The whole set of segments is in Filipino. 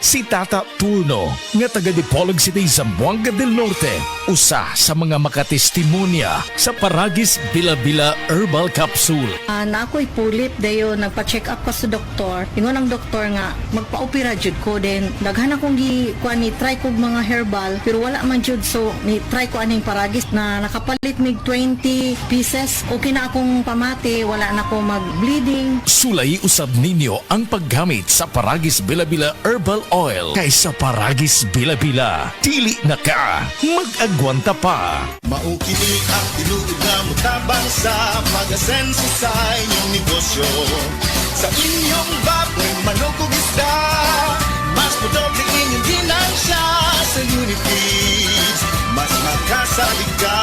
Si Tata Turno, nga taga Dipolog City, Zamboanga del Norte, usa sa mga makatestimonya sa Paragis Bila-Bila Herbal Capsule. Na ako'y pulit dayo nagpa-check up ko sa doktor. Ingon ang doktor nga magpa-opera jud ko din. Daghan akong ni try kog mga herbal pero wala man jud, so ni try ko aning Paragis na nakapalit mig 20 pieces. Okay na akong pamati, wala na ako mag-bleeding. Sulay usab ninyo ang paggamit sa Paragis Bila-Bila Herbal Oil kaysa Paragis Bila-Bila. Dili na ka, mag-agwanta pa. Maukini ang tinuod na mutabang sa pag-asenso sa inyong negosyo. Sa inyong baboy, manok o isda, mas madoble inyong ginansya sa Unifeeds. Mas makasalig ka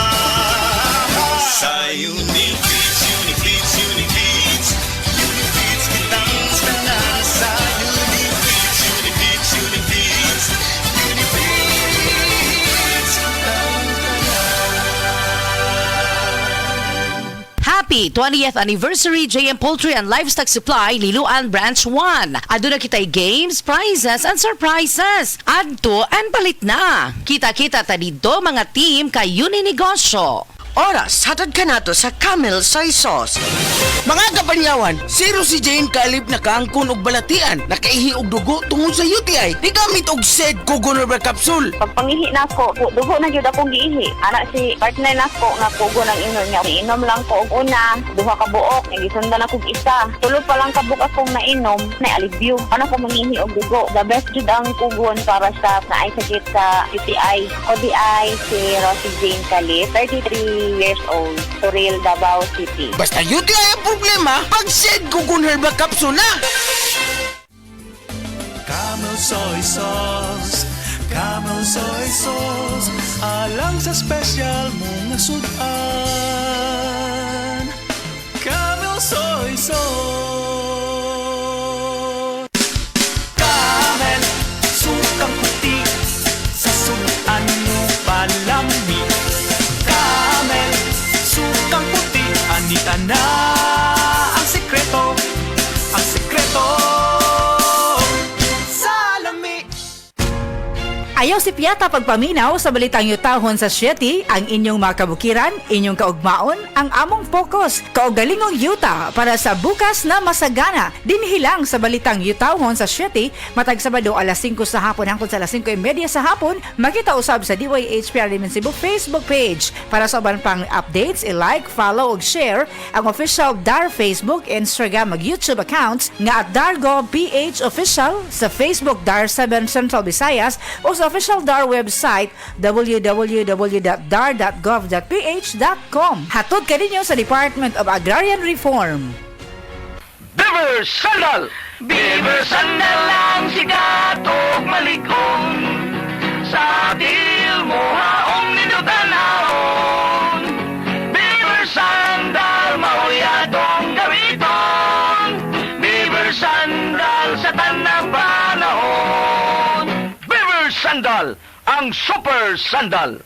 sa Unifeeds, Unifeeds, Unifeeds. Unifeeds kitang tanan sa Unifeeds, Unifeeds, Unifeeds. Unifeeds kitang Happy 20th Anniversary JM Poultry and Livestock Supply Liloan Branch 1. Aduna kitay games, prizes, and surprises. Adto and palit na. Kita-kita ta dito mga team kay Uninegosyo. Oras, hatad ka nato sa Camel Soy Sauce. Mga kapanyawan, zero si Jane kalip na kaangkon og balatian, nakaihi og dugo tungod sa UTI. Di gamit og said Kugon Herbal Capsule. Pag pangihi na ko, dugo na jud akong giihi. Anak si partner na ko nga kugo ng inom niya. Iinom lang ko og una, duha ka buok, gisundan ako og isa. Tulo pa lang ka buok akong nainom, na alivio. Ano ko mangihi og dugo. The best jud ang kugon para sa naay sakit sa UTI. ODI si Rosie Jane Calip, 33 years old, Suril, Davao City. Basta UTI ang problema, pag said Kugon Herbal Capsule na. Camel Soy Sauce, Camel Soy Sauce, alang sa special mong nasudan. Camel Soy Sauce. Camel, sukang puti, sa sunuan mo palami. Camel, sukang puti, anita na ang sekreto, ang sekreto. Ayaw si Piata pagpaminaw sa balitang yutahon sa Sieti, ang inyong mga kabukiran, inyong kaugmaon, ang among focus, kaugalingong yuta para sa bukas na masagana. Dinhilang sa balitang yutahon sa Sieti, matag Sabado alas 5 sa hapon hangtod sa alas 5:30 sa hapon, makita usab sa DYHP Alimen Cebu Facebook page. Para sa uban pang updates, i-like, follow ug share ang official DAR Facebook, Instagram ug YouTube accounts nga @Dargo PH Official, sa Facebook DAR 7 Central Visayas o sa official DAR website www.dar.gov.ph.com. Hatod ka ninyo sa Department of Agrarian Reform. Beaver Sandal! Beaver Sandal lang sigat og maligong sa til mo haong ninutanahon. Beaver Sandal mauyadong gamiton. Beaver Sandal sa tanang panahon. Beaver Sandal, ang super sandal.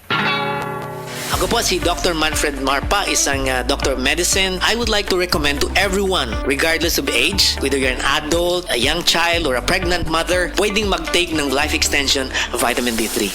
Ako po si Dr. Manfred Marpa, isang doctor of medicine. I would like to recommend to everyone, regardless of age, whether you're an adult, a young child, or a pregnant mother, pwedeng mag-take ng life extension vitamin D3.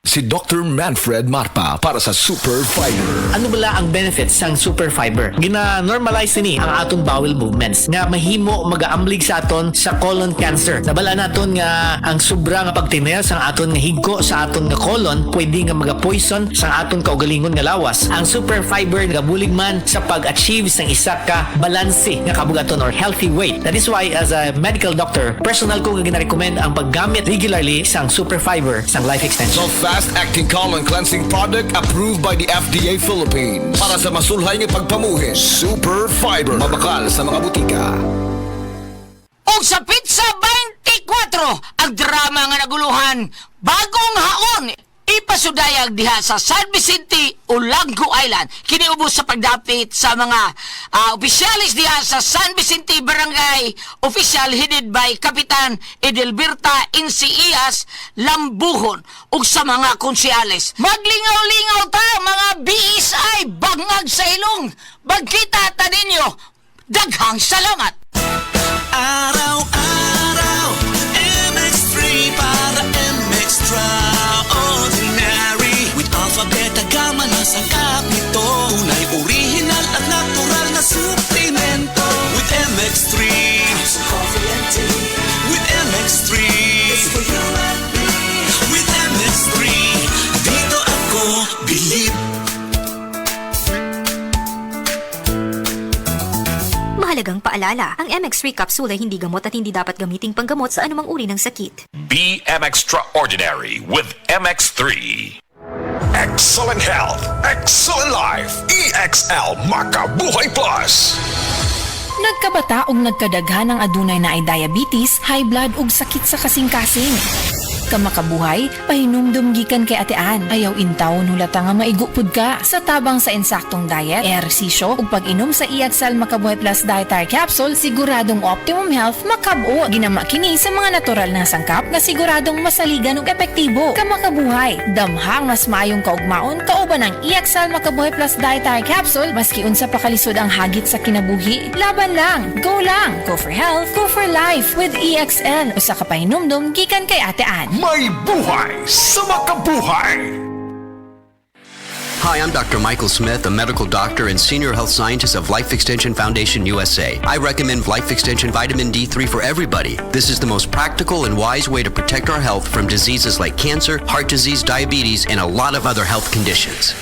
Si Dr. Manfred Marpa para sa Super Fiber. Ano bala ang benefits sang super fiber? Gina-normalize ni ang aton bowel movements nga mahimo magaamblig sa aton sa colon cancer. Nabala naton nga ang sobra nga pagtinelas sang aton nga higko sa aton nga colon pwede nga maga-poison sa aton kaugalingon nga lawas. Ang super fiber nagabulig man sa pag-achieve sang isa ka balanse nga kabugaton or healthy weight. That is why as a medical doctor, personal ko nga gina-recommend ang paggamit regularly sang super fiber sang life extension. Fast-acting colon cleansing product approved by the FDA Philippines. Para sa masulhay ng pagpamuhin, Super Fiber. Mabakal sa mga butika. O sa Pizza 24, ang drama nga naguluhan, bagong haon, ipasudayag diha sa San Vicente, Olango Island. Kiniubos sa pagdapit sa mga opisyalis diha sa San Vicente Barangay Official headed by Kapitan Edelberta Incias Lambuhon ug sa mga konsyales. Maglingaw-lingaw ta mga BSI bangag sa ilong. Bagkita ta ninyo. Daghang salamat. Araw-araw, MX3 MX3. With MX3. It's for you and me. With MX3. Dito ako believe. Mahalagang paalala, ang MX3 capsule ay hindi gamot at hindi dapat gamiting panggamot sa anumang uri ng sakit. Be extraordinary with MX3. Excellent health, excellent life. EXL Makabuhay Plus. Nagkabata ug nagkadaghan ang adunay na ay diabetes, high blood ug sakit sa kasing-kasing. Kamakabuhay, pahinumdum gikan kay atean. Ayaw intaw hulata nga maigupod ka. Sa tabang sa insaktong diet, ehersisyo ug pag-inom sa EXL Makabuhay Plus Dietary Capsule, siguradong optimum health makabuo. Ginama kini sa mga natural na sangkap na siguradong masaligan ug epektibo. Kamakabuhay, damhang mas maayong kaugmaon kauban ng EXL Makabuhay Plus Dietary Capsule maski unsa pa kalisod ang hagit sa kinabuhi. Laban lang, go lang. Go for health, go for life with EXL. Usa ka pahinumdum gikan kay atean. May buhay sa makabuhay. Hi, I'm Dr. Michael Smith, a medical doctor and senior health scientist of Life Extension Foundation USA. I recommend Life Extension Vitamin D3 for everybody. This is the most practical and wise way to protect our health from diseases like cancer, heart disease, diabetes, and a lot of other health conditions.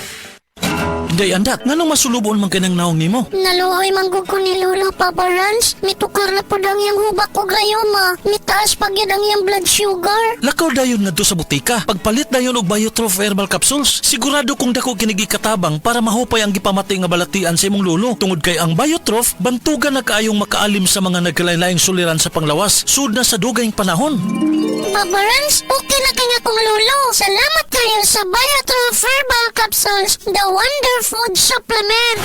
Day andat, nganong masulubon man kanang naong nimo? Naluhoy manggug ko ni Lolo Papa Rans. Mitukar na po ang iyang hubak ko gayoma. Mitaas pag yan ang iyang blood sugar. Lakaw dayon ngadto sa butika. Pagpalit dayon og Biotrof Herbal Capsules. Sigurado kung dako kinigi katabang para mahupay ang gipamati nga balatian sa imong lolo. Tungod kay ang Biotrof, bantugan na kaayong makaalim sa mga nagkalain-laing suliran sa panglawas. Sud na sa dugayng panahon. Papa Rans, okay na kanya kong lolo. Salamat kayo sa Biotrof Herbal Capsules, the wonder food supplement.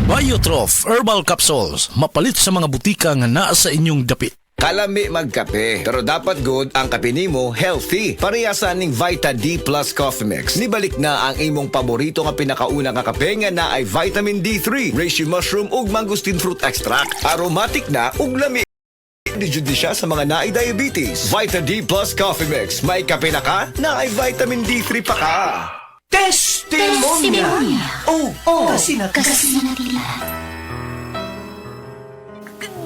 Biotrof Herbal Capsules. Mapalit sa mga butika nga naa sa inyong dapit. Kalami magkape, pero dapat good ang kape nimo healthy. Parehasan ning Vita D Plus Coffee Mix. Nibalik na ang imong paborito nga pinakauna nga kape nga na ay vitamin D3, reishi mushroom ug mangosteen fruit extract. Aromatic na ug lami. Di siya sa mga naay diabetes. Vita D Plus Coffee Mix. May kape na ka, naay vitamin D3 pa ka. Testimonia. Kasi na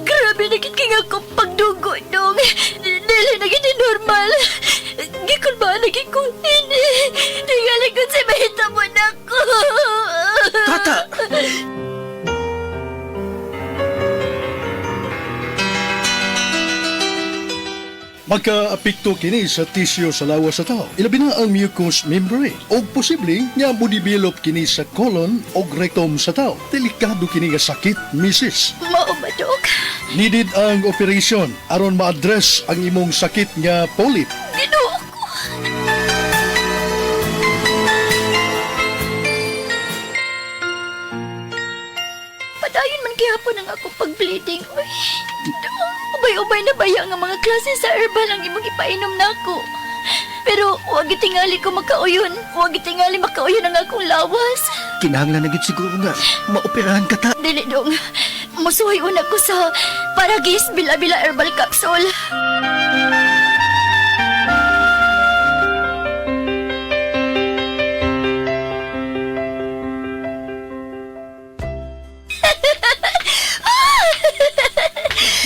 Grabe na kaya ako pagdugo dong. Dili na gini normal. Gikon ba lagi ko? Hindi. Tingali ko sa mahita mo na ko. Tata! Magka-apekto kini sa tisyo sa lawas sa tao. Ilabi na ang mucous membrane. O posible nga mo-develop kini sa colon o rectum sa tao. Delikado kini nga sakit, misis. Mao ba, Dok? Needed ang operation aron ma-address ang imong sakit nga polyp. Ginoo ko. Padayon man gihapon ang akong pag-bleeding. Uy, ubay-ubay na baya nga mga klase sa herbal ang imong ipainom nako. Pero huwag itingali ko makauyon. Huwag itingali makauyon ang akong lawas. Kinahanglan na gid siguro nga maoperahan ka ta. Dili dong. Musuhay una ko sa Paragis Bila-Bila Herbal Capsule.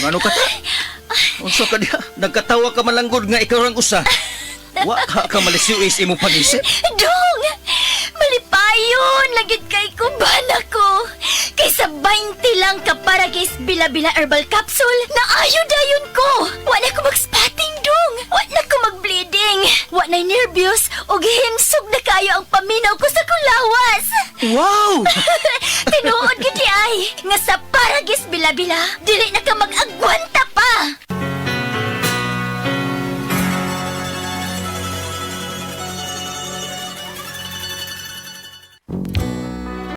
Ngano ka ta? Unsa ka diha? Nagkatawa ka malanggod nga ikaw rang usa. Wa ka malisiwis imong pag-isip. Dong! Malipayon! Lagit kay kuban ako! Kaysa 20 lang ka Paragis Bila-Bila Herbal Capsule, naayo dayon ko! Wala ko mag-spotting, Dong! Wala ko mag-bleeding! Wala nervyos o gihimsog na kayo ang paminaw ko sa kulawas! Wow! Tinuod giti ay, nga sa Paragis Bila-Bila, dili na ka mag-agwanta